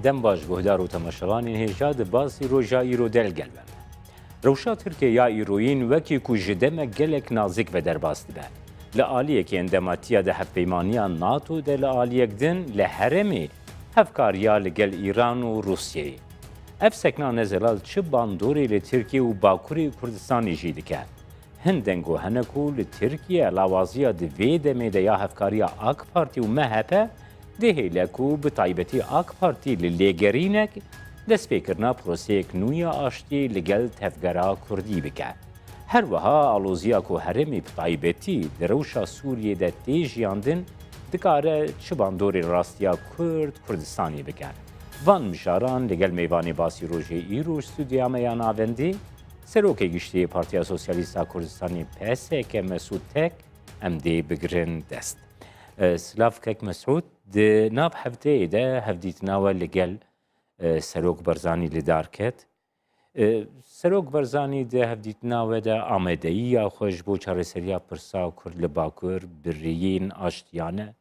dem baş guhdar û temaşevanên hêja di basî roja îro delgelben. Rewşa Tirkiye ya îroyîn wekî ku ji demek gelek nazik ve derbas dibe. Li aliyekê endamatiya de hevpeymaniya NATO de li aliyek din li heremê hevkariya li gel İran û Rusyayê. Ev sekna nezelal çi bandorê li Tirkiye û Bakurê Kurdistanê jî dike. Hin dengo hene ku li Tirkiye lawaziya di vê demê de ya hevkariya AK Parti û MHP dihêle ku bi taybetî AK Parti li lêgerînek destpêkirina proseyek nû ya aştiyê li gel tevgera Kurdî bike. Her wiha aloziya ku herêmê bi taybetî di rewşa Sûriyê de tê jiyandin dikare çi bandorê rastiya Kurd Kurdistanê bike. Van mişaran li gel mêvanê basî rojê îro stûdiya me ya navendî Serokê Giştî Partiya Sosyalîst a Kurdistanê PSK Mesûd Tek em dê bigirin dest. Silav kek Mesûd di nav hefteyê de hevdîtina we li gel Serok Barzanî li dar ket. Serok Barzanî di hevdîtina we de amêdeyiya xwe ji bo çareseriya pirsa Kurd li Bakur bi rêyên aştiyane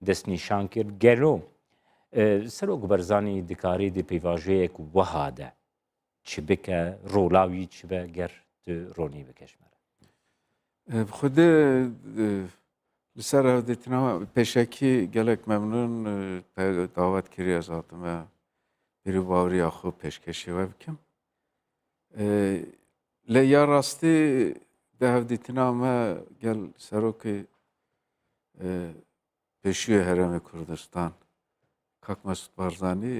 destnîşan kir. Gelo Serok Barzanî dikarî di pêvajoyek wiha de çi bike rolawî çi be ger tu ronî bikeşmere. Xwedê li ser hevdîtina pêşekî gelek memnûn davet kiriye zatime pîrî baweriya xwe pêşkêşî we bikim. Lê ya rastî di hevdîtina me gel Serokê Pêşiya Herêmê Kurdistan Kak Mesûd Barzanî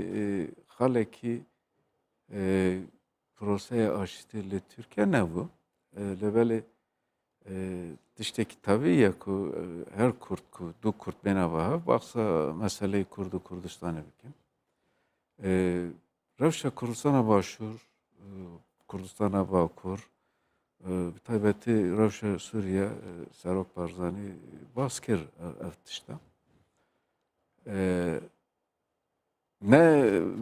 xalekî proseya aştî li Tirkiye nebû. Lêvelê tiştekî tabî ye ku her Kurd ku du Kurd bêne ve baxsa meseleyê Kurd û Kurdistanê bikin. Rewşa Kurdistana Başûr, Kurdistana Bakur, bi taybetî rewşa Sûriye Serok Barzanî bas kir ev tişta. Ne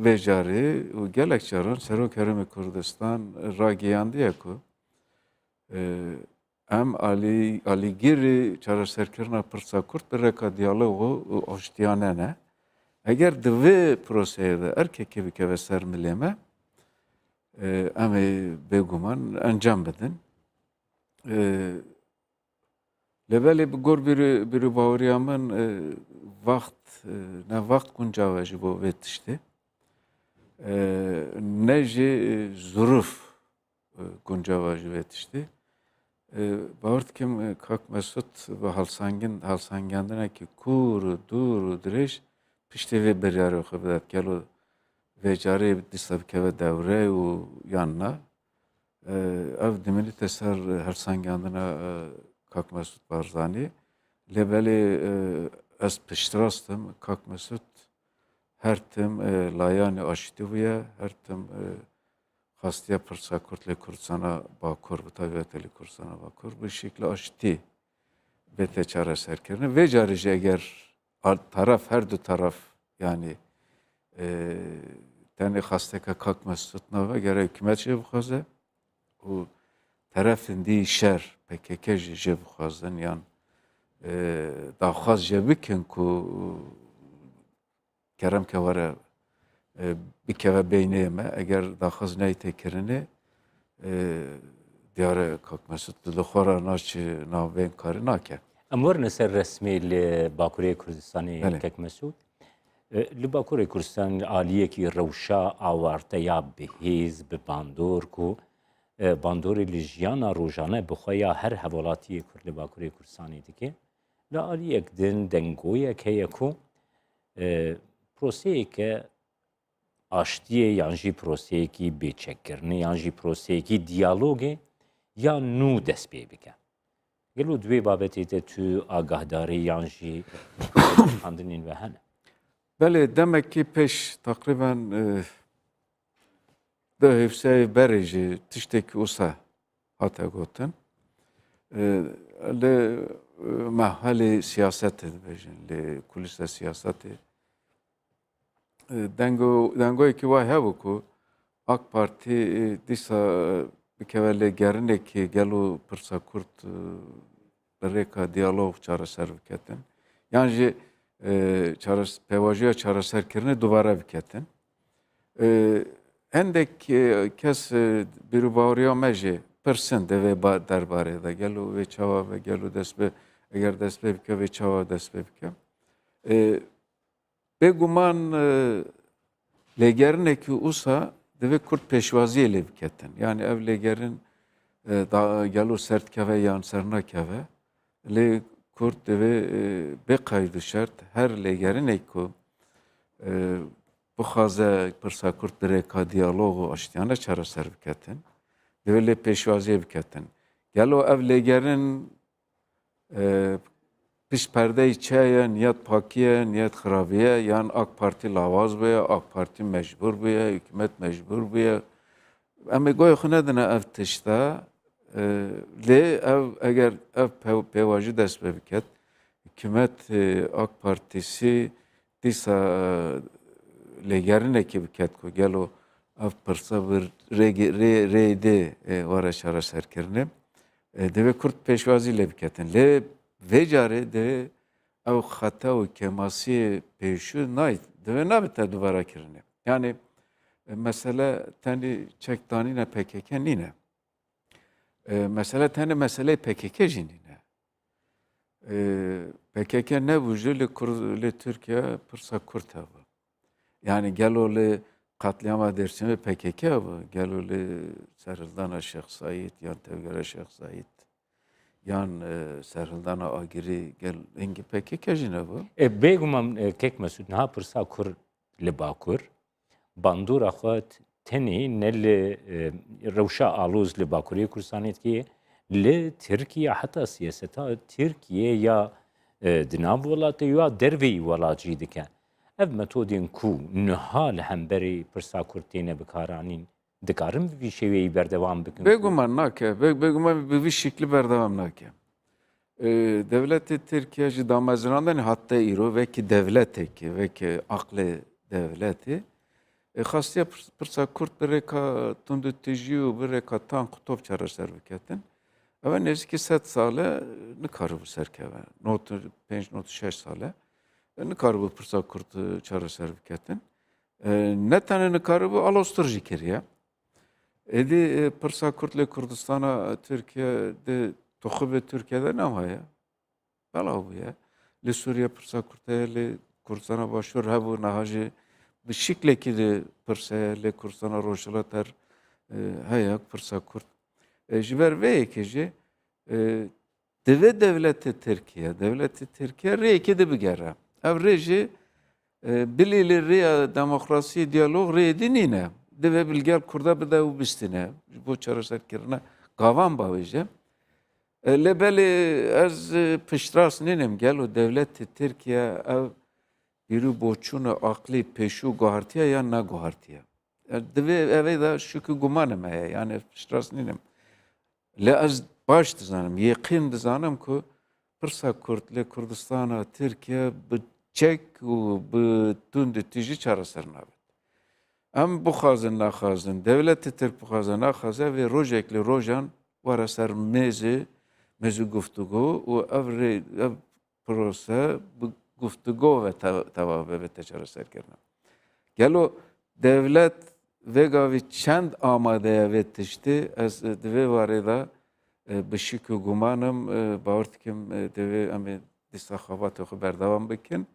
vêcarî û gelek caran Serok Herêmê Kurdistan ragiyandiye ku em alîgirî çareserkirina pirsa Kurd bi rêka diyalogu û aştiyane ne. Eger di vê proseyê de erkekê bikeve ser milê me em ê bêguman encam bidin. Lêvelê bi gor bîrî baweriya min ne vaxt guncawe ji bo vê tiştê ne jî zûruf guncawe ji vê tiştê. Bawer dikim Kak Mesûd bi halsangiyandinekî kûr û dûr û dirêj piştî vê biryarê xwe bide. Gelo vê carê dîsa bikeve dewre û yanna ev dimilîte ser halsangiyandina Kak Mesûd Barzanî. Lêvelê ez piştrastim Kak Mesûd her tim layanê aştî bûye, her tim xastiya pirsa Kurd lê Kurdistana Bakur bi taybetî lê Kurdistana Bakur bi şekli aştî bête çareserkirin. Vê carî jî eger her du taraf yani tenê xasteka Kak Mesûd nave gerek hikûmet jê bixwaze û terefên dî şer PKK jî jê bixwazin yan daxwaz jê bikin ku kerem ke were bikeve beynê me eger daxwaz neyê têkirinê diyare Kak Mesûd li xwe naçi nav vê karî nake. Em werin ser resmê li Bakurê Kurdistanê Kek Mesûd. Li Bakurê Kurdistan aliyekî rewşa awarteya bihêz bi bandor ku bandorê li jiyana rojane bi xwe ya her hewelatiyê Kurd li Bakurê Kurdistanê dike. Li aliyek din dengoyek heye ku proseyeke aştiyê yan jî proseyekî bêçekkirinê yan jî proseyekî diyalogê ya nû dest pê bike. Gelo di vê babetê de tu agahdarî yan jî handinên ve hene. Belê demekî pêş teqrîben di hêvseyê berê jî tiştekî wisa hate gotin. Li mehelê siyasetê dibêjin, lê kulîsa siyasetê dengoyekî wa hebû ku AK Parti dîsa bikeve lêgerinekî gelo pirsa Kurd bi rêka diyalog çareser biketin. Yan jî pêvajoya çareserkirinê dubare biketin. Endek kes bir bağırıyor meji persin de ve derbarê de gelo ve çawa ve gelo dest bi eger dest pê bike ve çawa dest pê bike. Bêguman lêgerinekî wisa divê Kurd pêşwaziyê lê biketin. Yani ev lêgerin gelo sertkeve yan sernakeve lê Kurd divê bê qeyd û şert her lêgerinekî ku bixwaze pirsa Kurd bi rêka diyalog û aştiyana çareser biketin, divê lê pêşwaziyê biketin. Gelo ev lêgerin piş perdeyê çi ye, niyet pakî ye, niyet xirabî ye, yan AK Parti lawaz bûye, AK Parti mecbûr bûye, hikûmet mecbûr bûye. Em ê goyê xwe nedine ev tişta, lê ev eger ev pêwajî dest pê biket, hikûmet AK Partîsî dîsa lêgerinekî biket ku gelo ev pirsa bir rêdê were çareserkirinê, divê Kurd pêşwazî lê biketin. Lê vê carê divê ew xeta û kemasiyê pêşû nayê, divê nabite dubarakirinê. Yani mesele tenê çekdanîna PKK nîne. Mesele tenê meseleyê PKK jî nîne. PKK nebû jî lê Tirkiye pirsa Kurd hebû. Yani gelo lê katliama Dêrsimê PKK hebû, gelo lê serhildana Şex Saîd yan tevgera Şex Saîd yan serhildana Agirî gel hingî PKK jî nebû. Bêguman kek Mesûd niha pirsa Kur li Bakur bandora xwe tenê ne li rewşa alûz li Bakurê Kurdistanê dikê, li Tirkiye heta siyaseta Tirkiye ya di nav welatê ya derveyî welat jî dike. Ev metodên ku niha li hemberî pirsa Kurd têne bikaranîn, dikarin bi vî şêweyî berdewam bikin? Bêguman nake, bêguman bi vî şeklî berdewam nake. Devletê Tirkiye ji damezirandanê hatta îro vekî devletekî, vekî aqlê devletê xastiye pirsa Kurd bi rêka tundutijî û bi rêka tank û top çareser biketin. Ew nêzîkî 100 sale nikaribû serkeve. 5-6 sale nikaribû pirsa Kurd çareser biketin. Ne tenê nikaribû alostir jî kiriye. Êdî pirsa Kurd lê Kurdistana Tirkiye di toxivê Tirkiye'de ne heye? Belav bûye. Lê Sûriye pirsa Kurd heye, lê Kurdistana Başûr hebû niha jî bi şiklekî de pirsa ye, lê Kurdistana Rojhilat heye pirsa Kurd. Ji ber vê yekê jî divê devletê Tirkiye rêyekê dibigere. Ev rê jî bilî li rêya demokrasiyê diyalog rêyedî nîne. Divê bilgel Kurda bide û bistîne. Ji bo çareserkirina gavan bavê jî. Lê belê ez piştras nînim gelo devletê Tirkiye ev bîrî boçûna aqlî pêşû guhartiye yan neguhartiye. Divê evê de şikû gumanim heye. Yani piştras nînim. Lê ez baş dizanim, yêqîn dizanim ku pirsa Kurd lê Kurdistana Tirkiye bi çek û bi tundutî çareser nabin. Em bixwazin naxwazin, devletê Tirk bixwaze naxwaze vê rojek li rojan were ser mêzê guftûgû û ev prose bi guftûgû ve tevabe bite çareserkirina. Gelo devlet vê gavê çend amadeye vê tiştî ez divê warê de bi şîk û gumanim bawer dikim divê em ê dîsa xebatê xwe berdewam bikin.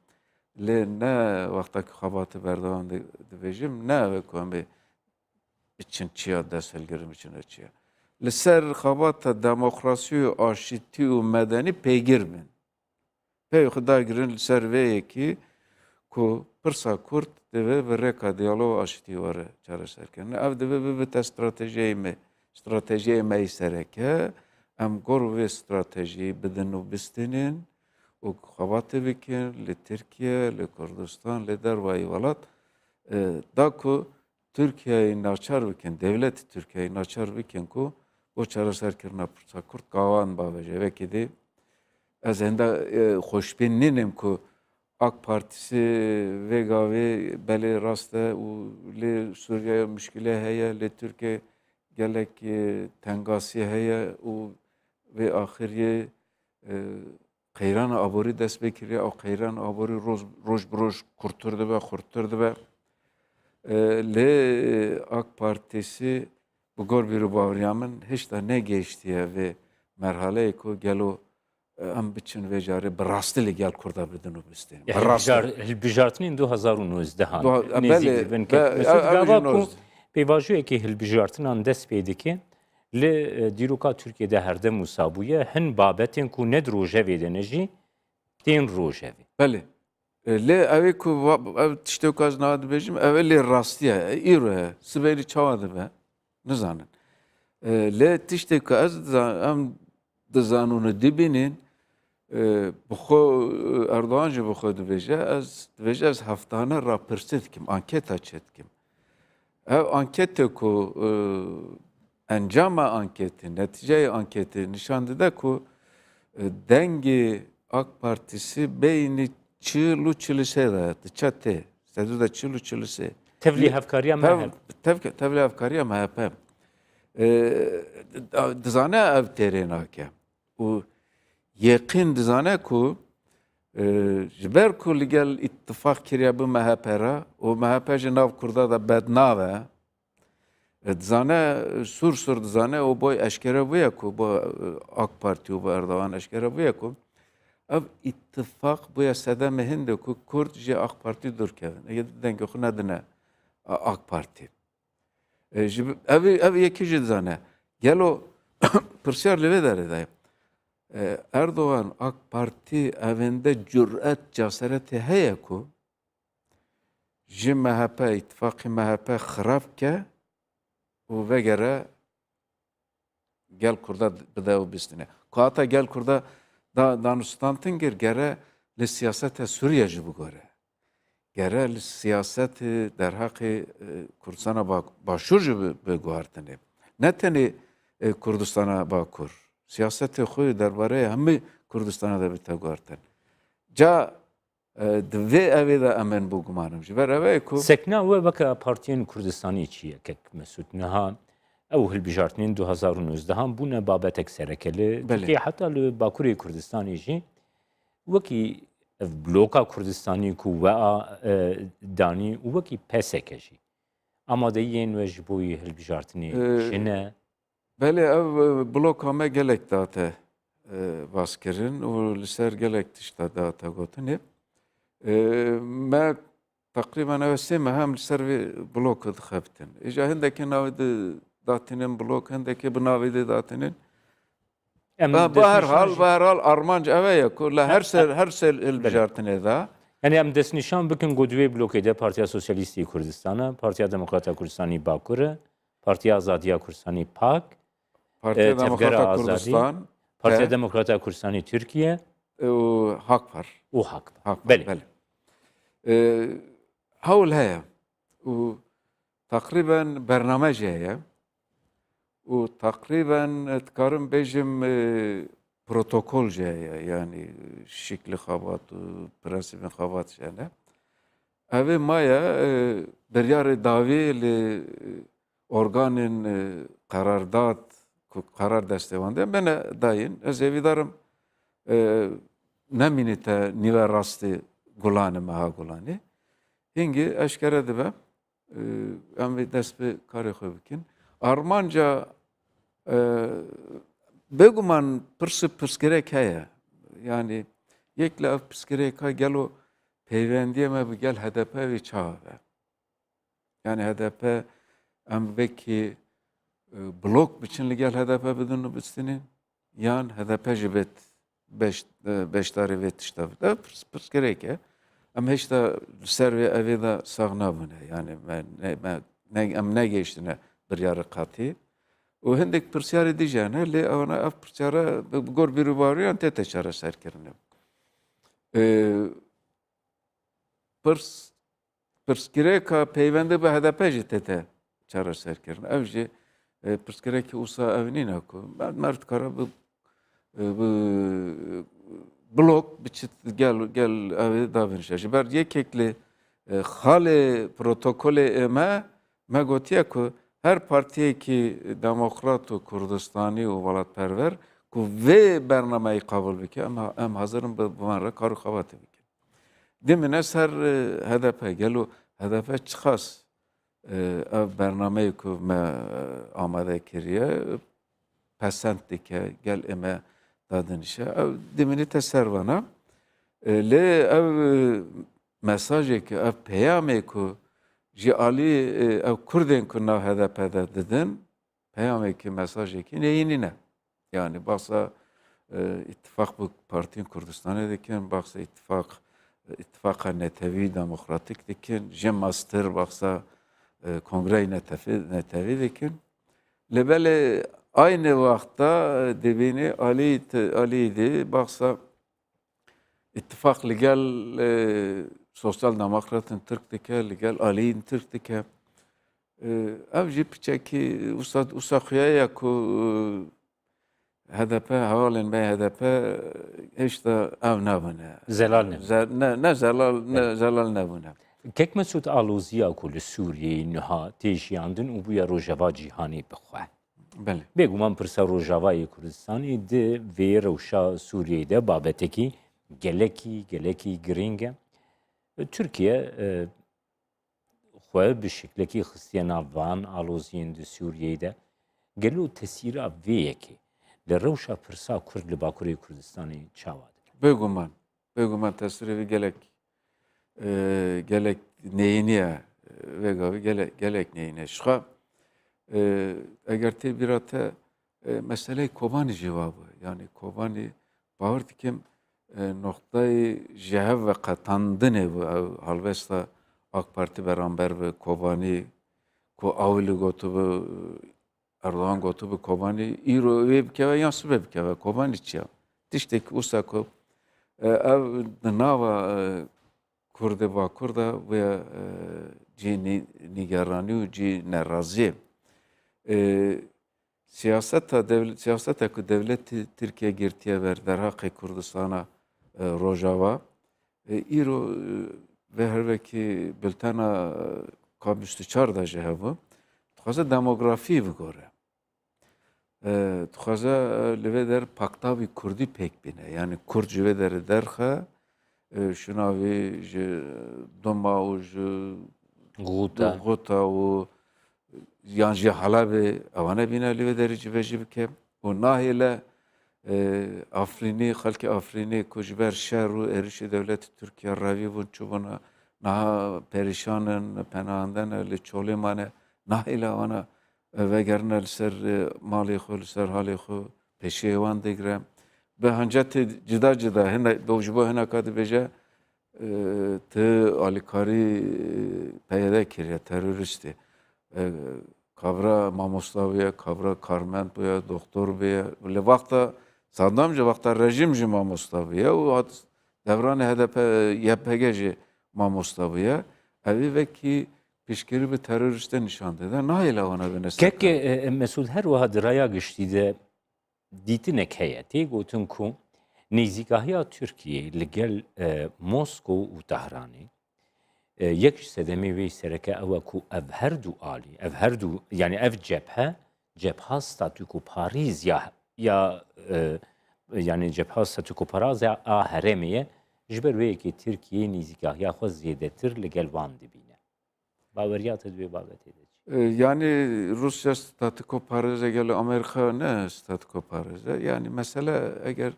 Lê ne wextekî xebatê berdewam dibêjim, ne ew ê ku em ê biçin çiya dest hilgirin biçine çiya. Li ser xebata demokrasî û aşîtî û medenî pêgir bin. Pey xwe dagirin li ser vê yekî ku pirsa Kurd divê bi rêka diyalog û aşîtî were çareserkirin. Ev divê bibite stratejiyê me yî sereke. Em gor vê stratejiyê bidin û bistînin û xebatê bikin li Tirkiye, li Kurdistan, li dervayî welat da ku Tirkiyeyê naçar bikin, devletê Tirkiyeyê naçar bikin ku bo çareserkirina pirsa Kurd gavan bavêje. Vekî dî ez henda xweşbîn nînim ku AK Partisi vê gavê belê rast e û lê Sûriye muşkile heye, lê Tirkiye gelek tengasî heye û vê axiriyê qeyrana aborî dest pê kiriye. Ew qeyrana aborî roj bi roj kurtir dibe, xurttir dibe. Le AK Partisi bu gor bir bavriyamın hiç de ne geçtiye ve merhale ku gelo em biçin ve cari berastili gel kurda bidin u bisteyin. Hilbijartinin 2019 han Beli, nêzik bin ve Mesut ev gava jî ku noz. pêvajoyekê hilbijartinan dest pê dike li dîroka Tirkiyeyê herdem wisa bûye hin babetên ku ned rojevê de ne jî tên rojevê. Beli. Le ev ku ev tiştek az nadı bejim ev le rastiye îro sibeli çavadı be. Ne zanın. Le tiştek az em dizanunu dibinin بخو اردوان جی بخو دویجه از هفتانه را پرسید کم انکت açet kim. Ev anket ku encama anketi, netice anketi nişandı da ku dengi AK Partisi beyni çığlu çılise da çate. Sedu da çığlu çılise. Tevlî hevkariya me hev. Tevli evkariya MHP. Dizane ev terênake. û Yeqin dizane ku ji ber ku li gel ittifaq kiriye bi MHP re û MHP ji nav Kurda da bednave dizane sur dizane û boy eşkere bûye ku bu AK Parti û bu Erdoğan eşkere bûye ku ev ittifaq bûye sedemê hin de ku Kurd ji AK Parti dûrkevin. Dengê xwe nedine AK Parti. Ev yekî jî dizane. Gelo pirsiyar li vê derê de Erdoğan AK Parti evinde cüret cesareti heye ku ji MHP ittifakı MHP xirab ke û vegere gel Kurda bide û bistine. Ku hata gel Kurda danûstantin gir gere li siyaseta Suriye jî bigore. Gere li siyaseti derhaqê Kurdistana başûr jî biguhartine. Ne tenê Kurdistana bakur. Siyaseti xwe derbarê hemî Kurdistan'a da biteguartin. Ca divê evê de em bû gumanim ji ber evê ku Sekna we veka Partiyên Kurdistanî çi ye kek Mesut niha ew hilbijartinên 2019 han bûne babetek serekeli. Tirkiye heta li Bakurê Kurdistanê jî wekî ev bloka Kurdistanî ku we a danî û wekî PSK jî. Amadeyiyên we ji bo hilbijartinê jine. Belê ev bloka me gelek date baskirin û li ser gelek tişta date gotinê. Me teqrîben ev sê mehem li ser vê blokê dixebtin. Îja hindekî navê de datînin blok, hindekî bi navê de datînin. Bi her hal armanc ev ye ku li her ser hilbijartinê da. Yani em destnîşan bikin ku divê blokê de Partiya Sosyalîstî Kurdistanê, Partiya Demokrata Kurdistanî Bakurê, Partiya Azadiya Kurdistanî PAK, Partiya Demokrata Kurdistan, Partiya Demokrata Kurdistanî Türkiye û Hak var. û Hak. Belê. Hewl heye û teqrîben bername jî heye û teqrîben dikarim bêjim protokol jî heye yani şîklî xebat û prensîbên xebat jî hene. Evê maye biryarê dawî li organên qerardat ku karar destêwandin bene dayîn. Ez êvî darim nemînî te nîve rastî Gulanê meha Gulanê. Hingî eşkere dibe em vê dest bi karê xwe bikin. Armanca bêguman pirsgirêk heye. Yani yek li ev pirsgirêka gelo peywendiyê me bi gel HDP vê çawa be. Yani HDP em vekî blok biçin li gel HDP bidin û bistînin yan HDP jî bêt beşdarê vê tişta bide pirsgirêk e. Em heşta li ser vê evê de sax nabûne. Yani em negeştine biryarê qatî. û hindek pirsyarê dî hene lê ewana ev pirsyara bi gor bîrûbariyan tê çareserkirine. Pirsgirêka peywendê bi HDP jî tê çareserkirin. Ev jî pirsgirêkî wisa ev nîne ku mer dikare bi blok biçit gel evê davênişe. Ji ber yekekli xalê protokolê me gotiye ku her partiyekî demokrat û Kurdistanî û welatperver ku vê bernameyê qabûl bike em hazirin bi wan re kar û xebatê bikin. Demîne ser HDP gelo HDP çixas ev bernameyi ku me amade kiriye pesent dike gel eme dadin işe ev dimini te servana lê ev mesajê ku ev peyamê ku ji alî ev Kurdên ku nav HDP de didin peyamekî mesajekî neyînî ne. Yani baksa ittifak bu Partiyên Kurdistanê dikin, baksa ittifaka netewî demokratik dikin, ji master baksa kongreyê netewî dikin. Li belê aynı vaxta dibînî alî dî baksa ittifak li gel Sosyal Demokratên Türk dike, li gel aliyên Türk dike. Ev jî piçekî wisa xuya ku HDP hevalên me HDP heşta ev nebûne. Zelal nebûne. Ne zelal nebûne. Kek Mesut Alûziya ku li Sûriyeyê niha têjiyandin û bûye rojava cîhanî bixwe. Belê. Bêguman pirsa Rojavayê Kurdistanê di vê rewşa Sûriyeyê de babetekî gelekî giring e. Türkiye xwe bi şeklekî xistiye nav van aloziyên di Sûriyeyê de gelo tesîra vê yekê li rewşa pirsa Kurd li Bakurê Kurdistanê çawa dike. Bêguman tesirê wî gelek neyîniye vê gavî gelek neyîne. Şixa eger tê bîra te meseleyê Kobanî jî wa bûye. Yani Kobanî bawer dikim noktayê ji hev ve qetandinê bû ew helbesta AK Parti beramber bi Kobanî ku ew li gotibû Erdogan gotibû Kobanî îro wê bikeve yan sibe bikeve. Kobanî çi ye? Tiştekî wisa ku ev di nava Kurdê Bakur da wê cî nîgeranî û cî neraziyê siyaseta ku devletê Tirkiye girtiye ber derheqê Kurdistana Rojava îro ve her vekî biltena K24 da ji hebû dixwaze demografî bigore. Dixwaze li vê der paktavî Kurdî pêk bîne. Yani Kurd ji vê derê derxe şunavî ji Duma û ji Guta û yan ji Helebê ew nebîne li vê derê civê jî bike û nahêle Afrînî xelkê Afrînî ku ji ber şer û êrişê dewletê Tirkiye revî bûn çûbûne niha perîşanin penahandene li çolê nahêle wana vegerine li ser malê xwe li ser halê xwe pêşiyê wan digire. Bi hincetê cida hene ji bo hineka dibêje tu alîkarî peyede kiriye terorîstê. Kavra mamosta bûye, kavra karmend bûye, doktor bûye. Li vaxta Saddam ji vaxta rejim jî mamosta bûye û devranê HDP YPG jî mamosta bûye. Evî vekî piştgirî bi terorîstê nîşan dide. Nahêle wana bine ser. Kek Mesud her wiha di raya giştî de dîtinek heye tê gotin ku nêzîkahiya Tirkiyeyê li gel Moskow û Tehranê yek ji sedemê wê sereke ew e ku ev her du yani ev cepha statûko Parîz ya yani cepha statûko Parîz ya a herêmê ye ji ber wê yekê Tirkiyeyê nêzîkahiya xwe zêdetir li gel wan dibîne. Baweriya te di vê babetê de çi? Yani Rusya statûko Parîzê gel Amerîka ne statûko Parîzê. Yani mesele eger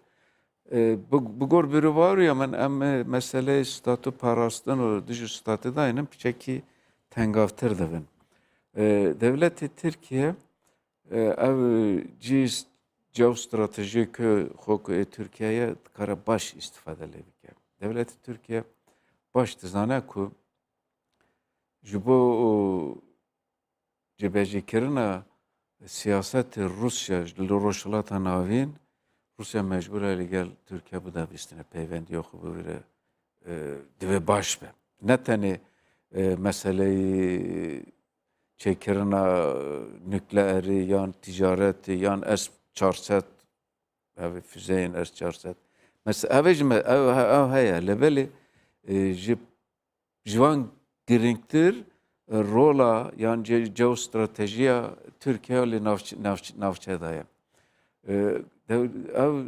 bigor biri var ya men em mesele statû parastin û dijî statû dayînin piçekî tengavtir dibin. Devletê Tirkiye ev cî geostratejik xwe ku Tirkiyeyê dikare baş îstîfade lê bike. Devletê Tirkiye baş dizane ku ji bo cibêjîkirina siyasetê Rusya li rojhilata navîn Rusya mecbur e li gel Tirkiye bidavîstine peyvendiya xwe bigire divê baş be. Ne tenê meseleyê çêkirina nükleerî yan ticaretê yan S-400 ev füzeyên S-400 mesela ev jî ev heye li belê ji wan girîngtir rola yan geostratejiya Tirkiye li navçe daye. Ev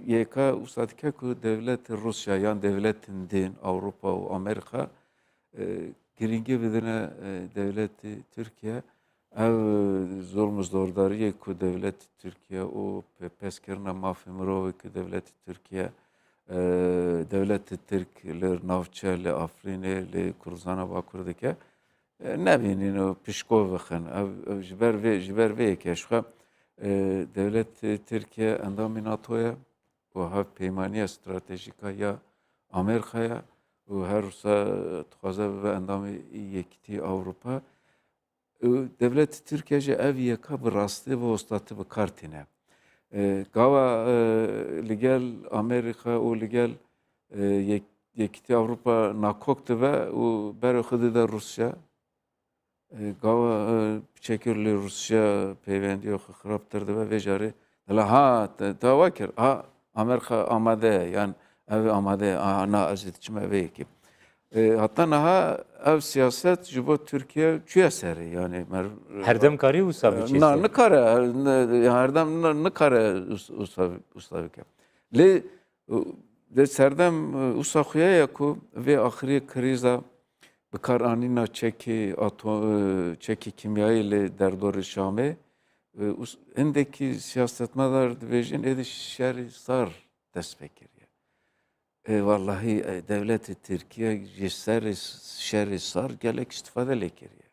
yeka wisa dike ku devletê Rusya yan devletên din Avrupa û Amerîka giringi vidine devleti Türkiye ev zulmü zordariye ku devleti Türkiye o peskirna mafi mirovi ku devleti Türkiye devleti Türk li navçe li Afrinê li Kurzana Bakurdike nebînin o pişkov vixin ev ji ber vê yekê ji xwe devleti Türkiye endamê NATO'ya û hev peymaniya stratejîka ya Amerîkaya û her wisa dixwaze bibe endamê Yekîtî Avrupa devleti Türkiye jî ev yeka bi rastî ve ostatî bi kar tîne. Gava li gel Amerîka û li gel Yekîtî Avrupa nakok dibe û berê xwe dide Rusya. Gava biçekir li Rusya peyvendiya xwe xirabtir dibe vê jarê dile ha dava kir ha Amerîka amade ye yan ev amade ye na ez ê diçim evê yekê. Hatta niha ev siyaset ji bo Türkiye çûye serê yani Herdemkarî wisa biçî na serê. nikare herdem nikare wisa bike. Lê di serdem wisa xwe ye ku vê axirî krîza bikaranîna çekî kimyayî li derdorê Şamê hindekî siyasetmedar dibêjin êdî şerî sar dest pê kiriye. Vallahi devleti Türkiye ji serê şerê sar gelek istifade lê kiriye.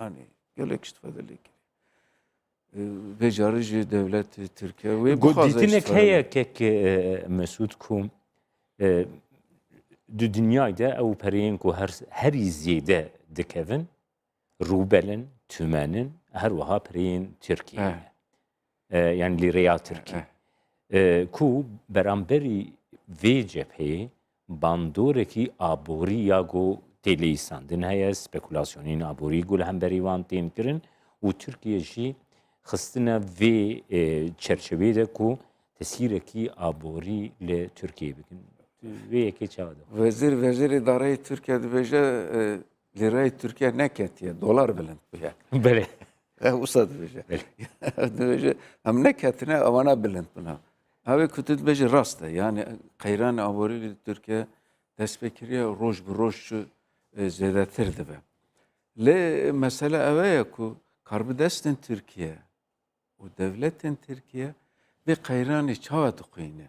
Yani gelek istifade lê kiriye. Vê carî jî devleti Türkiye wê bixwaze Dîtinek istifade heye kek Mesûd ku di dünyayê de ew pereyên ku herî zêde dikevin rûbelin, tümenin her wiha pereyên Tirkiyeyê ne. Yani lîreya Tirkî. Ku beramberî vê cepheyê bandorekî aborî ya got têlîsandin heye, spekulasyonên aborî got li hemberî wan tên kirin û Tirkiye jî xistine vê çerçeveyê de ku tesîrekî aborî li Tirkiyeyê bikin. Vê yekê çawa da. Vezîr İdareyê Türkiye dibêje lîreyê Türkiye neketiye, dolar bilind bûye. Belê. Wisa dibêje. Dibêje em neketine ewana bilind bûne. Evê ku tu dibêjî rast e yani qeyranê aborî li Türkiye dest pê kiriye roj bi roj zêdetir dibe. Lê mesele ev ye ku karbî destên Tirkiye û devletên Tirkiye vê qeyranê çawa dixwîne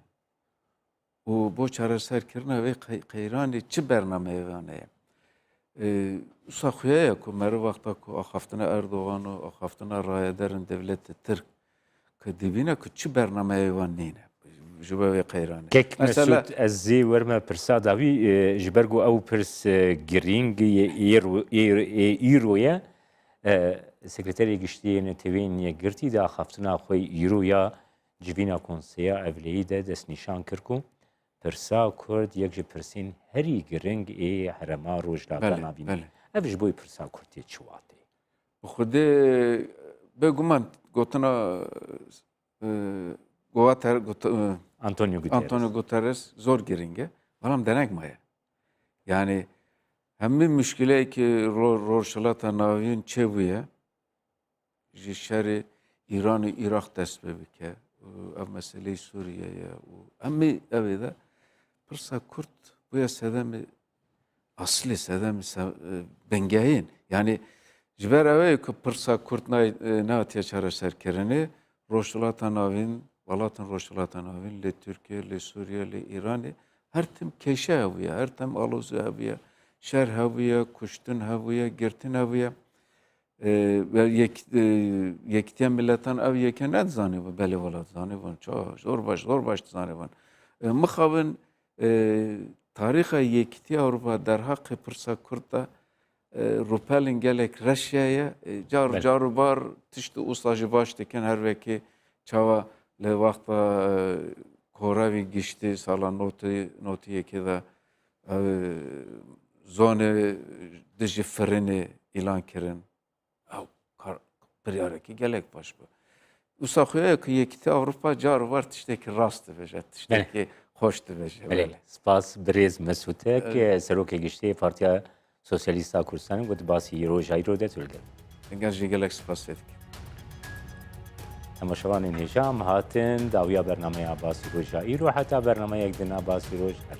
û bo çareserkirina vê qeyranê çi bernameyê heye. Wisa xwe ye ku meriv wexta ku axaftina Erdogan û axaftina rayedarên devletê Tirk ki dibîne ku çi bernameyê wan nîne ji bo vê qeyranê. Kek Mesûd ez zê werme pirsa dawî ji ber ku ew pirs girîng îro ye sekreterê giştî Netewên Yekgirtî de axaftina xwe îro ya civîna konseya evleyî de destnîşan kir ku pirsa Kurd yek ji pirsên herî giring ê herema Rojava navî. Ev ji bo pirsa Kurdiyê çi watê? Xwedê bêguman gotina Antonio Guterres zor giring e belam denek maye. Yani hemî müşkileyekî rojhilata navîn çêbûye ji şerê İran û Iraq dest pê bike ev meseleyê Sûriyeye û hemî evê de pirsa Kurd bûye sedemê aslî sedemê bengehîn. Yani ji ber evê ku pirsa Kurd nehatiye çareserkirinê rojhilata navîn welatên rojhilata navîn lê Tirkiye, lê Sûriye, lê Îranê her tim kêşe hebûye, her tim alozî hebûye, şer hebûye, kuştin hebûye, girtin hebûye. Yekîtiya milletan ev yekê ne dizanîbû, belê wela dizanîbûn, zor baş dizanîbûn. Mixabin tarîxa Yekîtiya Ewropa derheqê pirsa Kurd da rûpelên gelek reşyeye car û bar tiştî wisa jî baş dikin her wekî çawa li wexta Korevî giştî sala notî yekê de zonê dijî firinê îlan kirin. Ew biryarekî gelek baş bû. Wisa xwe ye ku Yekîtiya Ewropa car û var tiştekî rast dibêje, tiştekî xweş dibêje. Spas birêz Mesûdek serokê giştî Partiya Sosyalîsta Kurdistanê got basî roja îro de tûlge. Engel jî gelek spas vedik. Temaşevanên hêjam hatin dawiya bernameya basî roja îro heta bernameyek din a basî roj her